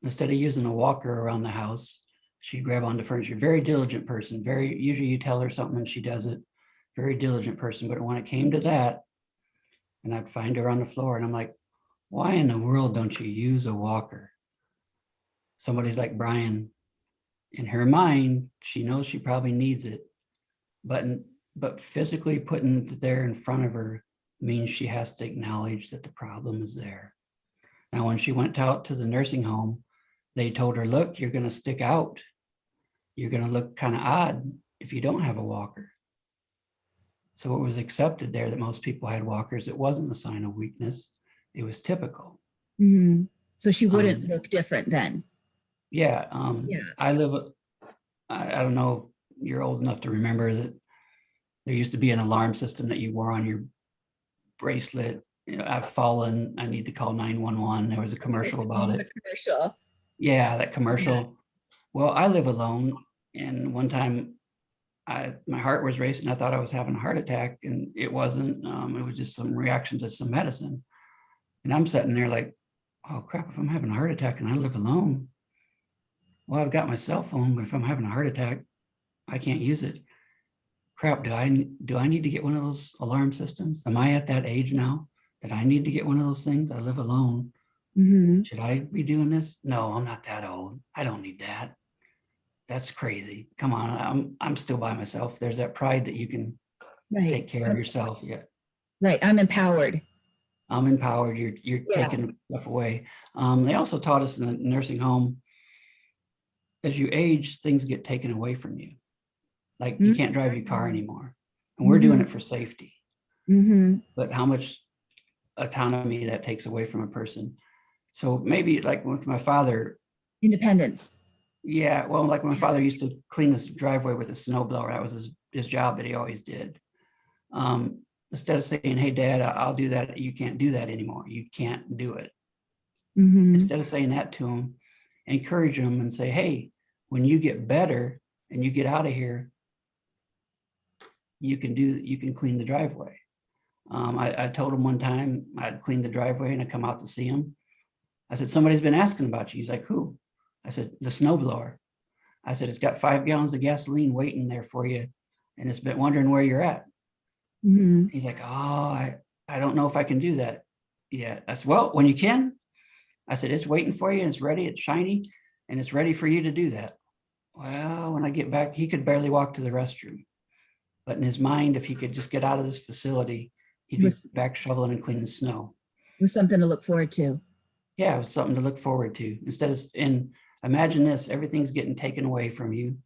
Instead of using a walker around the house, she'd grab onto furniture. Very diligent person, usually you tell her something and she does it. Very diligent person. But when it came to that, and I'd find her on the floor and I'm like, why in the world don't you use a walker? Somebody's like, Bryan, in her mind, she knows she probably needs it, but physically putting it there in front of her means she has to acknowledge that the problem is there. Now, when she went out to the nursing home, they told her, look, you're going to stick out. You're going to look kind of odd if you don't have a walker. So it was accepted there that most people had walkers. It wasn't a sign of weakness. It was typical. Mm-hmm. So she wouldn't look different then. Yeah. I don't know if you're old enough to remember that there used to be an alarm system that you wore on your bracelet. You know, I've fallen, I need to call 911. There was a commercial about it. Commercial. Yeah, that commercial. Yeah. Well, I live alone. And one time my heart was racing. I thought I was having a heart attack, and it wasn't. It was just some reaction to some medicine. And I'm sitting there like, oh crap, if I'm having a heart attack and I live alone, well, I've got my cell phone, but if I'm having a heart attack, I can't use it. Crap, do I need to get one of those alarm systems? Am I at that age now that I need to get one of those things? I live alone. Mm-hmm. Should I be doing this? No, I'm not that old. I don't need that. That's crazy. Come on, I'm still by myself. There's that pride that you can take care of yourself. Yeah. Right. I'm empowered. I'm empowered. You're taking stuff away. They also taught us in the nursing home, as you age, things get taken away from you. Like you can't drive your car anymore. And we're doing it for safety. Mm-hmm. But how much autonomy that takes away from a person. So maybe like with my father. Independence. Yeah, well, like my father used to clean his driveway with a snowblower. That was his job that he always did. Instead of saying, hey, Dad, I'll do that, you can't do that anymore. You can't do it. Mm-hmm. Instead of saying that to him, encourage him and say, hey, when you get better and you get out of here, you can clean the driveway. I told him one time I'd clean the driveway and I'd come out to see him. I said, somebody's been asking about you. He's like, who? I said, the snowblower. I said, it's got 5 gallons of gasoline waiting there for you, and it's been wondering where you're at. Mm-hmm. He's like, oh, I don't know if I can do that yet. I said, well, when you can, I said, it's waiting for you and it's ready, it's shiny, and it's ready for you to do that. Well, when I get back, he could barely walk to the restroom. But in his mind, if he could just get out of this facility, he'd It be was, back shoveling and cleaning snow. it was something to look forward to. Yeah, it was something to look forward to. Imagine this, everything's getting taken away from you.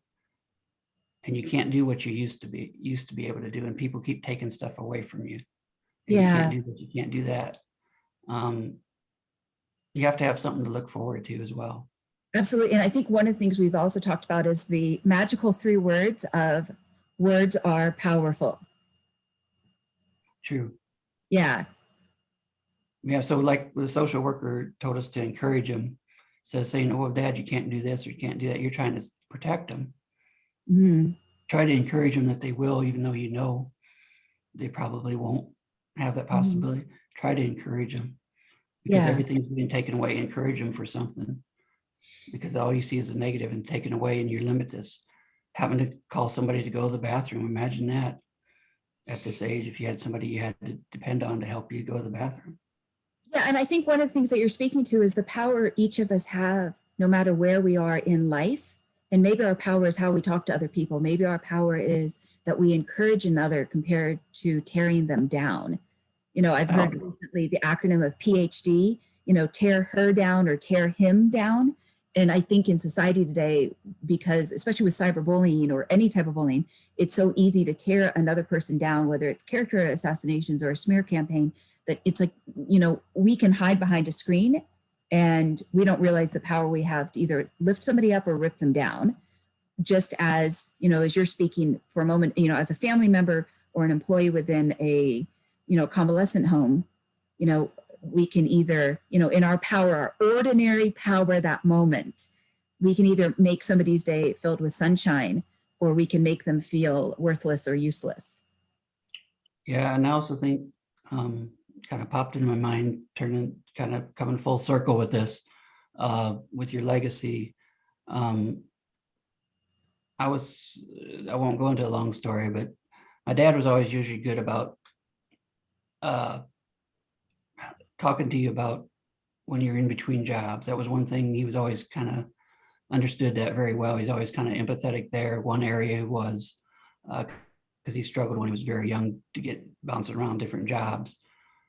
And you can't do what you used to be able to do. And people keep taking stuff away from you. And you can't Yeah, do this, you can't do that. You have to have something to look forward to as well. absolutely. And I think one of the things we've also talked about is the magical 3 words of words are powerful. True. Yeah. Yeah. So like the social worker told us to encourage them. Instead of saying, oh, Dad, you can't do this or you can't do that. You're trying to protect them. Mm-hmm. Try to encourage them that they will, even though you know they probably won't have that possibility. Try to encourage them because Yeah. everything's being taken away. Encourage them for something, because all you see is the negative and taken away, and you're limitless. Having to call somebody to go to the bathroom. Imagine that at this age, if you had somebody you had to depend on to help you go to the bathroom. Yeah. And I think one of the things that you're speaking to is the power each of us have, no matter where we are in life. And maybe our power is how we talk to other people. Maybe our power is that we encourage another compared to tearing them down. I've heard recently the acronym of PhD, tear her down or tear him down. And I think in society today, because especially with cyberbullying or any type of bullying, it's so easy to tear another person down, whether it's character assassinations or a smear campaign, that it's like, we can hide behind a screen and we don't realize the power we have to either lift somebody up or rip them down. Just as, as you're speaking for a moment, as a family member or an employee within a, convalescent home, we can either, in our power, our ordinary power, that moment, we can either make somebody's day filled with sunshine or we can make them feel worthless or useless. Yeah, and I also think kind of popped in my mind, kind of coming full circle with this, with your legacy. I won't go into a long story, but my dad was always usually good about talking to you about when you're in between jobs. That was one thing he was always kind of understood that very well. He's always kind of empathetic there. One area was because he struggled when he was very young to get bouncing around different jobs.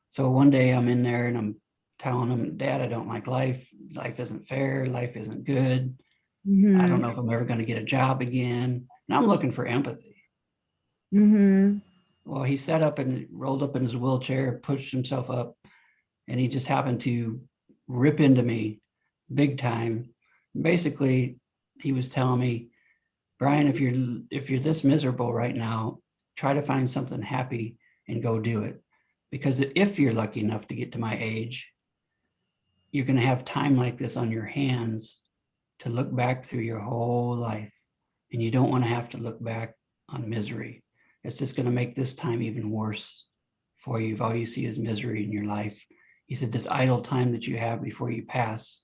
So one day I'm in there and I'm telling him, Dad, I don't like life. Life isn't fair. Life isn't good. Mm-hmm. I don't know if I'm ever going to get a job again. And I'm looking for empathy. Mm-hmm. Well, he sat up and rolled up in his wheelchair, pushed himself up, and he just happened to rip into me big time. Basically, he was telling me, Bryan, if you're this miserable right now, try to find something happy and go do it. Because if you're lucky enough to get to my age, you're going to have time like this on your hands to look back through your whole life. And you don't want to have to look back on misery. It's just going to make this time even worse for you if all you see is misery in your life. He said, this idle time that you have before you pass,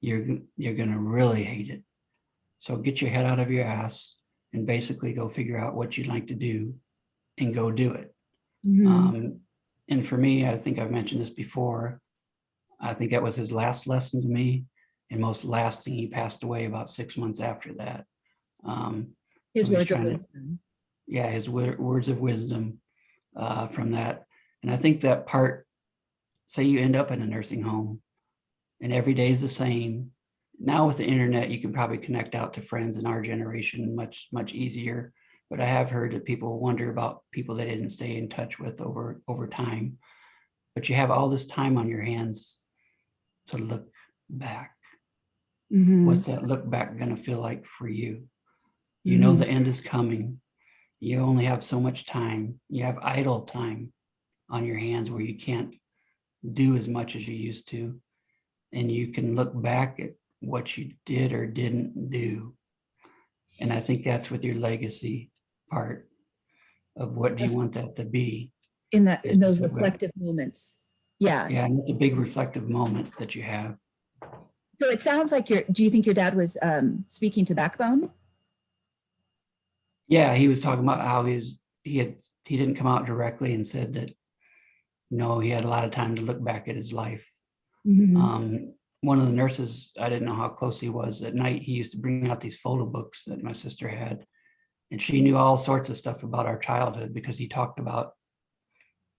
you're going to really hate it. So get your head out of your ass and basically go figure out what you'd like to do and go do it. Mm-hmm. And for me, I think I've mentioned this before. I think that was his last lesson to me and most lasting. He passed away about 6 months after that. His So words of wisdom. Yeah, his words of wisdom from that. And I think that part, say you end up in a nursing home and every day is the same. Now with the internet, you can probably connect out to friends in our generation much, much easier. But I have heard that people wonder about people they didn't stay in touch with over time. But you have all this time on your hands to look back. Mm-hmm. What's that look back going to feel like for you? You Mm-hmm. know the end is coming. You only have so much time. You have idle time on your hands where you can't do as much as you used to. And you can look back at what you did or didn't do. And I think that's with your legacy part of what do you want that to be. In those reflective moments. Yeah. Yeah, and it's a big reflective moment that you have. So it sounds like do you think your dad was speaking to Backbone? Yeah, he was talking about how he didn't come out directly and said that, he had a lot of time to look back at his life. Mm-hmm. one of the nurses, I didn't know how close he was. At night, he used to bring out these photo books that my sister had. And she knew all sorts of stuff about our childhood because he talked about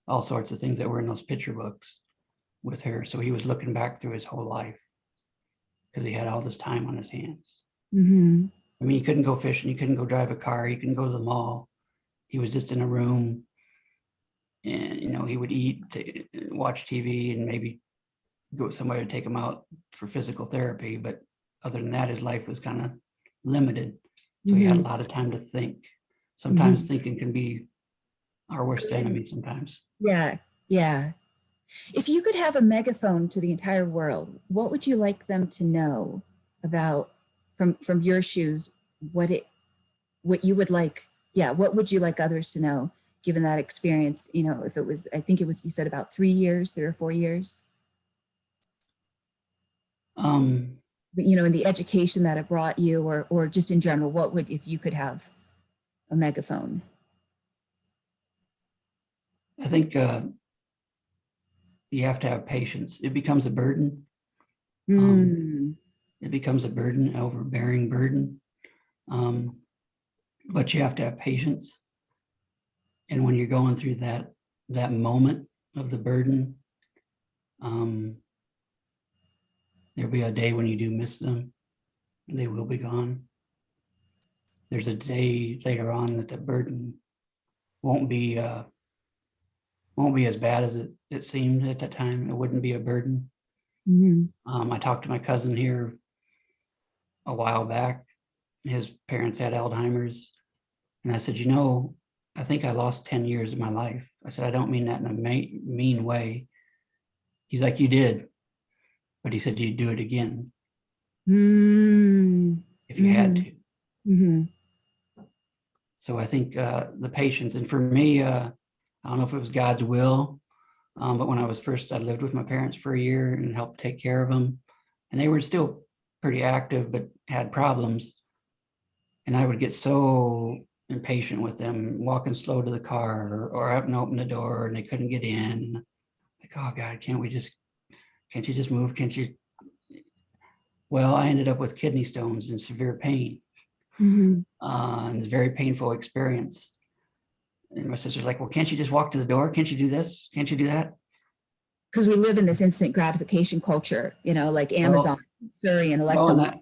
all sorts of things that were in those picture books with her. So he was looking back through his whole life because he had all this time on his hands. Mm-hmm. I mean, he couldn't go fishing. He couldn't go drive a car. He couldn't go to the mall. He was just in a room, and, he would eat, watch TV, and maybe go somewhere to take him out for physical therapy. But other than that, his life was kind of limited. So he had a lot of time to think. Sometimes thinking can be our worst enemy sometimes. Yeah, yeah. If you could have a megaphone to the entire world, what would you like them to know about, from your shoes, what you would like, yeah, what would you like others to know, given that experience? If it was, I think it was, you said about 3 or 4 years, Um, in the education that it brought you, or just in general, what would, if you could have a megaphone? I think you have to have patience. It becomes a burden. Mm. It becomes a burden, overbearing burden. But you have to have patience. And when you're going through that moment of the burden, there'll be a day when you do miss them. They will be gone. There's a day later on that the burden won't be as bad as it seemed at that time. It wouldn't be a burden. I talked to my cousin here a while back. His parents had Alzheimer's. And I said, I think I lost 10 years of my life. I said, I don't mean that in a mean way. He's like, you did. But he said, you'd do it again if you had to. So I think the patience, and for me, I don't know if it was God's will, but when I lived with my parents for a year and helped take care of them. And they were still pretty active, but had problems. And I would get so impatient with them, walking slow to the car or having to open the door and they couldn't get in. Like, oh God, can't you just move? Can't you? Well, I ended up with kidney stones and severe pain. And it's a very painful experience. And my sister's like, well, can't you just walk to the door? Can't you do this? Can't you do that? Because we live in this instant gratification culture, like Amazon, Siri, and Alexa.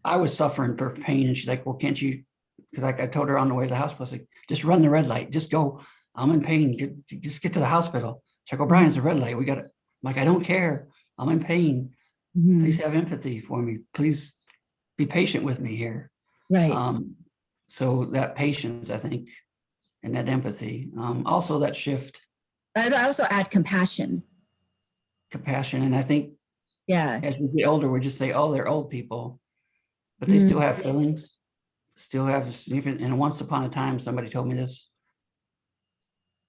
I was suffering for pain, and she's like, well, can't you? Because I told her on the way to the hospital, I was like, just run the red light, just go. I'm in pain. Just get to the hospital. She's like, oh, Brian's a red light. We got it. I'm like, I don't care. I'm in pain. Please have empathy for me. Please be patient with me here. Right. So that patience, I think, and that empathy. Also that shift. I'd also add compassion. And I think, as we get older, we just say, oh, they're old people, but they still have feelings, still have significant. And once upon a time, somebody told me this,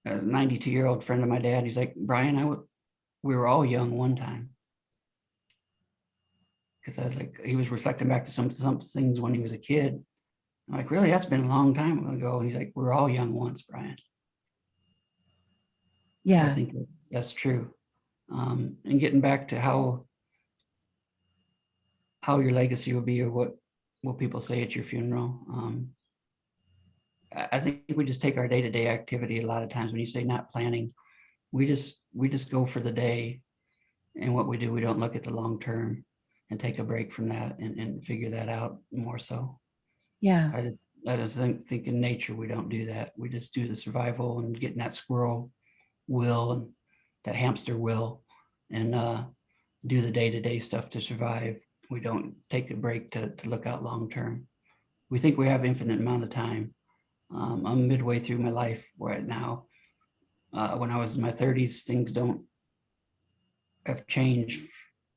a 92-year-old friend of my dad, he's like, Brian, we were all young one time. Because I was like, he was reflecting back to some things when he was a kid. I'm like, really? That's been a long time ago. And he's like, we're all young once, Brian. Yeah. I think that's true. And getting back to how your legacy will be, or what people say at your funeral. I think we just take our day-to-day activity. A lot of times when you say not planning, we just go for the day, and what we do, we don't look at the long term and take a break from that and figure that out more so. Yeah. I just think in nature, we don't do that. We just do the survival and getting that squirrel will and that hamster will, and do the day-to-day stuff to survive. We don't take a break to look out long term. We think we have infinite amount of time. I'm midway through my life right now. When I was in my 30s, things don't have changed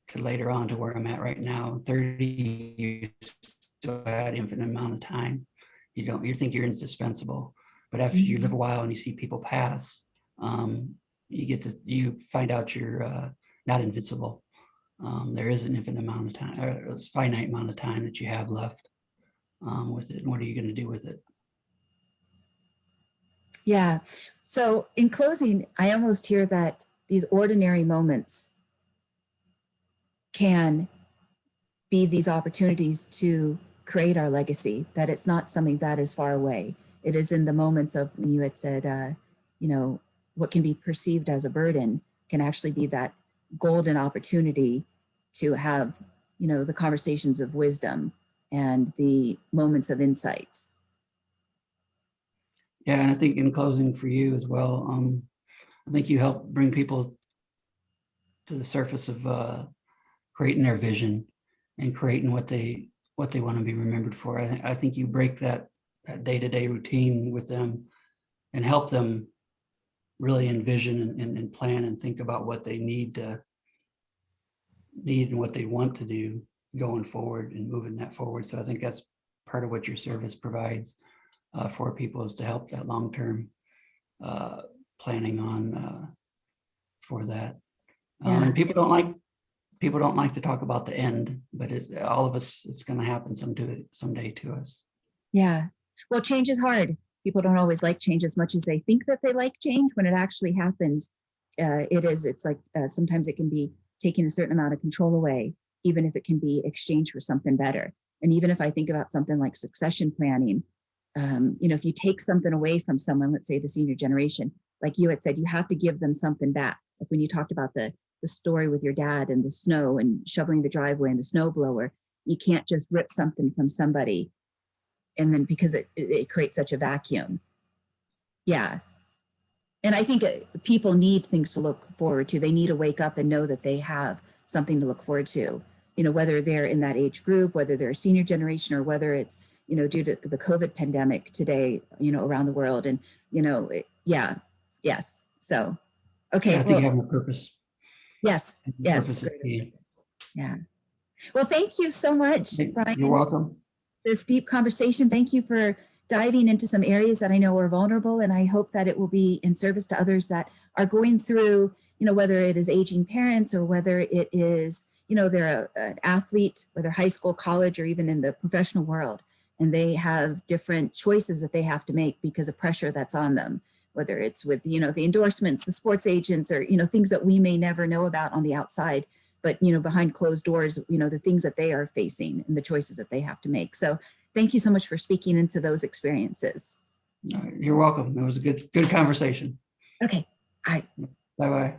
to later on to where I'm at right now. 30, you still had infinite amount of time. You think you're indispensable, but after you live a while and you see people pass, you find out you're not invincible. There is an infinite amount of time, or a finite amount of time that you have left with it. And what are you going to do with it? Yeah. So in closing, I almost hear that these ordinary moments can be these opportunities to create our legacy, that it's not something that is far away. It is in the moments of when you had said, you know, what can be perceived as a burden can actually be that golden opportunity to have, you know, the conversations of wisdom and the moments of insight. Yeah, and I think in closing for you as well, I think you help bring people to the surface of creating their vision and creating what they want to be remembered for. I think you break that day-to-day routine with them and help them really envision and plan and think about what they need and what they want to do going forward and moving that forward. So I think that's part of what your service provides for people, is to help that long-term planning on for that. Yeah. And people don't like to talk about the end, but it's all of us, it's going to happen someday to us. Yeah. Well, change is hard. People don't always like change as much as they think that they like change. When it actually happens, it's like sometimes it can be taking a certain amount of control away, even if it can be exchanged for something better. And even if I think about something like succession planning, you know, if you take something away from someone, let's say the senior generation, like you had said, you have to give them something back. Like when you talked about the story with your dad and the snow and shoveling the driveway and the snow blower, you can't just rip something from somebody and then because it creates such a vacuum. Yeah. And I think people need things to look forward to. They need to wake up and know that they have something to look forward to, you know, whether they're in that age group, whether they're a senior generation, or whether it's, you know, due to the COVID pandemic today, you know, around the world. And, you know, yeah, yes. So, okay. Yeah, I think having a purpose. Yes, yes. Purpose is key. Yeah. Well, thank you so much, Bryan. You're welcome. This deep conversation. Thank you for diving into some areas that I know are vulnerable, and I hope that it will be in service to others that are going through, you know, whether it is aging parents or whether it is, you know, they're an athlete, whether high school, college, or even in the professional world, and they have different choices that they have to make because of pressure that's on them, whether it's with, you know, the endorsements, the sports agents, or, you know, things that we may never know about on the outside, but, you know, behind closed doors, you know, the things that they are facing and the choices that they have to make. So thank you so much for speaking into those experiences. You're welcome. It was a good conversation. Okay. All right. Bye-bye.